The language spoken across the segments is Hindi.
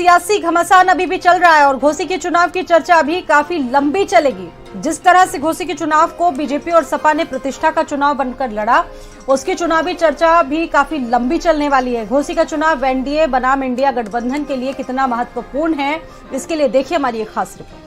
सियासी घमासान अभी भी चल रहा है और घोसी के चुनाव की चर्चा अभी काफी लंबी चलेगी। जिस तरह से घोसी के चुनाव को बीजेपी और सपा ने प्रतिष्ठा का चुनाव बनकर लड़ा, उसकी चुनावी चर्चा भी काफी लंबी चलने वाली है। घोसी का चुनाव एनडीए बनाम इंडिया गठबंधन के लिए कितना महत्वपूर्ण है, इसके लिए देखिए हमारी एक खास रिपोर्ट।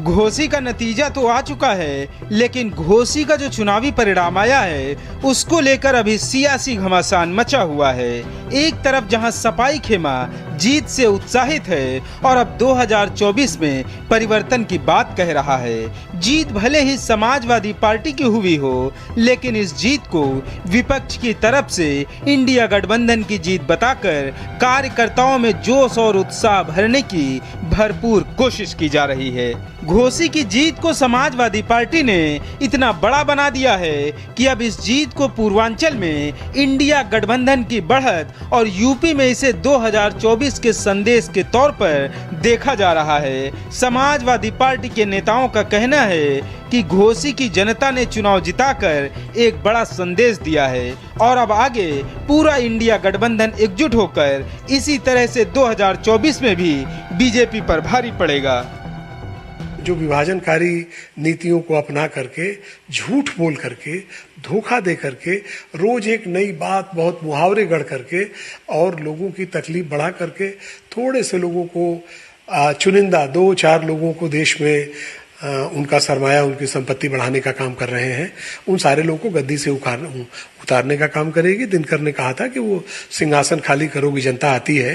घोसी का नतीजा तो आ चुका है, लेकिन घोसी का जो चुनावी परिणाम आया है उसको लेकर अभी सियासी घमासान मचा हुआ है। एक तरफ जहां सपाई खेमा जीत से उत्साहित है और अब 2024 में परिवर्तन की बात कह रहा है। जीत भले ही समाजवादी पार्टी की हुई हो, लेकिन इस जीत को विपक्ष की तरफ से इंडिया गठबंधन की जीत बताकर कार्यकर्ताओं में जोश और उत्साह भरने की भरपूर कोशिश की जा रही है। घोसी की जीत को समाजवादी पार्टी ने इतना बड़ा बना दिया है कि अब इस जीत को पूर्वांचल में इंडिया गठबंधन की बढ़त और यूपी में इसे 2024 के संदेश के तौर पर देखा जा रहा है। समाजवादी पार्टी के नेताओं का कहना है कि घोसी की जनता ने चुनाव जिताकर एक बड़ा संदेश दिया है और अब आगे पूरा इंडिया गठबंधन एकजुट होकर इसी तरह से 2024 में भी बीजेपी पर भारी पड़ेगा। जो विभाजनकारी नीतियों को अपना करके, झूठ बोल करके, धोखा दे करके, रोज एक नई बात बहुत मुहावरे गढ़ करके और लोगों की तकलीफ बढ़ा करके थोड़े से लोगों को चुनिंदा 2-4 लोगों को देश में उनका सरमाया, उनकी संपत्ति बढ़ाने का काम कर रहे हैं। उन सारे लोगों को गद्दी से उतारने का काम करेगी। दिनकर ने कहा था कि वो सिंहासन खाली करोगी जनता आती है,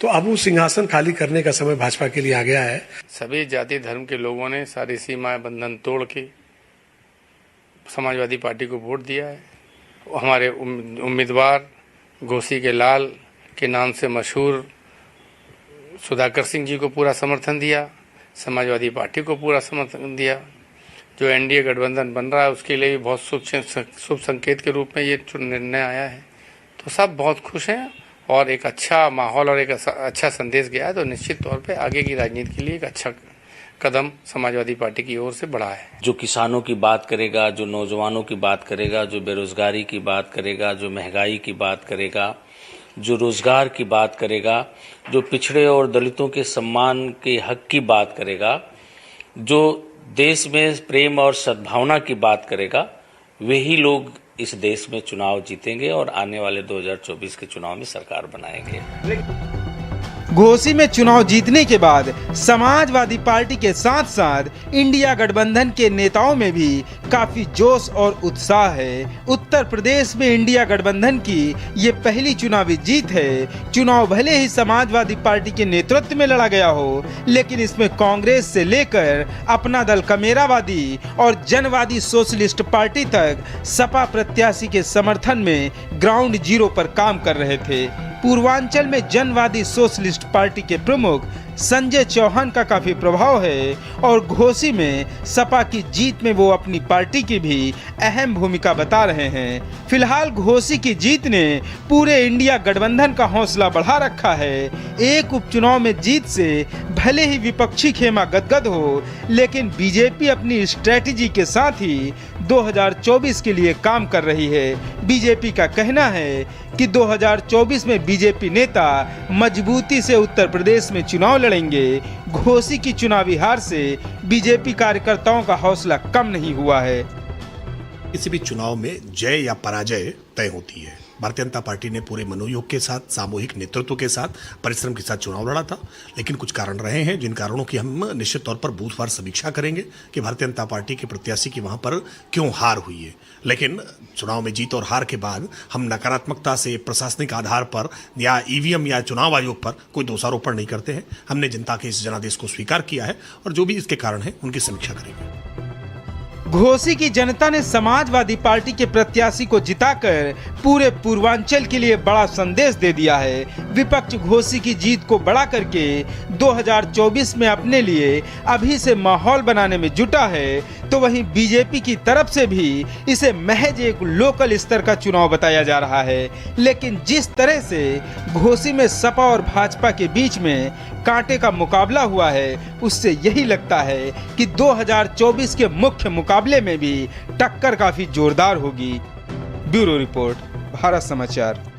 तो अब वो सिंहासन खाली करने का समय भाजपा के लिए आ गया है। सभी जाति धर्म के लोगों ने सारी सीमाएं बंधन तोड़ के समाजवादी पार्टी को वोट दिया है। हमारे उम्मीदवार घोसी के लाल के नाम से मशहूर सुधाकर सिंह जी को पूरा समर्थन दिया, समाजवादी पार्टी को पूरा समर्थन दिया। जो एनडीए गठबंधन बन रहा है उसके लिए भी बहुत शुभ संकेत के रूप में ये निर्णय आया है, तो सब बहुत खुश हैं और एक अच्छा माहौल और एक अच्छा संदेश गया है। तो निश्चित तौर पे आगे की राजनीति के लिए एक अच्छा कदम समाजवादी पार्टी की ओर से बढ़ा है। जो किसानों की बात करेगा, जो नौजवानों की बात करेगा, जो बेरोजगारी की बात करेगा, जो महंगाई की बात करेगा, जो रोजगार की बात करेगा, जो पिछड़े और दलितों के सम्मान के हक की बात करेगा, जो देश में प्रेम और सद्भावना की बात करेगा, वही लोग इस देश में चुनाव जीतेंगे और आने वाले 2024 के चुनाव में सरकार बनाएंगे। घोसी में चुनाव जीतने के बाद समाजवादी पार्टी के साथ साथ इंडिया गठबंधन के नेताओं में भी काफी जोश और उत्साह है। उत्तर प्रदेश में इंडिया गठबंधन की ये पहली चुनावी जीत है। चुनाव भले ही समाजवादी पार्टी के नेतृत्व में लड़ा गया हो, लेकिन इसमें कांग्रेस से लेकर अपना दल कमेरावादी और जनवादी सोशलिस्ट पार्टी तक सपा प्रत्याशी के समर्थन में ग्राउंड जीरो पर काम कर रहे थे। पूर्वांचल में जनवादी सोशलिस्ट पार्टी के प्रमुख संजय चौहान का काफी प्रभाव है और घोसी में सपा की जीत में वो अपनी पार्टी की भी अहम भूमिका बता रहे हैं। फिलहाल घोसी की जीत ने पूरे इंडिया गठबंधन का हौसला बढ़ा रखा है। एक उपचुनाव में जीत से भले ही विपक्षी खेमा गदगद हो, लेकिन बीजेपी अपनी स्ट्रेटेजी के साथ ही 2024 के लिए काम कर रही है। बीजेपी का कहना है कि 2024 में बीजेपी नेता मजबूती से उत्तर प्रदेश में चुनाव लड़ेंगे। घोसी की चुनावी हार से बीजेपी कार्यकर्ताओं का हौसला कम नहीं हुआ है। किसी भी चुनाव में जय या पराजय तय होती है। भारतीय जनता पार्टी ने पूरे मनोयोग के साथ, सामूहिक नेतृत्व के साथ, परिश्रम के साथ चुनाव लड़ा था, लेकिन कुछ कारण रहे हैं जिन कारणों की हम निश्चित तौर पर बूथवार समीक्षा करेंगे कि भारतीय जनता पार्टी के प्रत्याशी की वहां पर क्यों हार हुई है। लेकिन चुनाव में जीत और हार के बाद हम नकारात्मकता से प्रशासनिक आधार पर या ईवीएम या चुनाव आयोग पर कोई दोषारोपण नहीं करते हैं। हमने जनता के इस जनादेश को स्वीकार किया है और जो भी इसके कारण है उनकी समीक्षा करेंगे। घोसी की जनता ने समाजवादी पार्टी के प्रत्याशी को जिताकर पूरे पूर्वांचल के लिए बड़ा संदेश दे दिया है। विपक्ष घोसी की जीत को बड़ा करके 2024 में अपने लिए अभी से माहौल बनाने में जुटा है। तो वहीं बीजेपी की तरफ से भी इसे महज एक लोकल स्तर का चुनाव बताया जा रहा है। लेकिन जिस तरह से घोसी में सपा और भाजपा के बीच में कांटे का मुकाबला हुआ है, उससे यही लगता है कि 2024 के मुख्य मुकाबले में भी टक्कर काफी जोरदार होगी। ब्यूरो रिपोर्ट, भारत समाचार।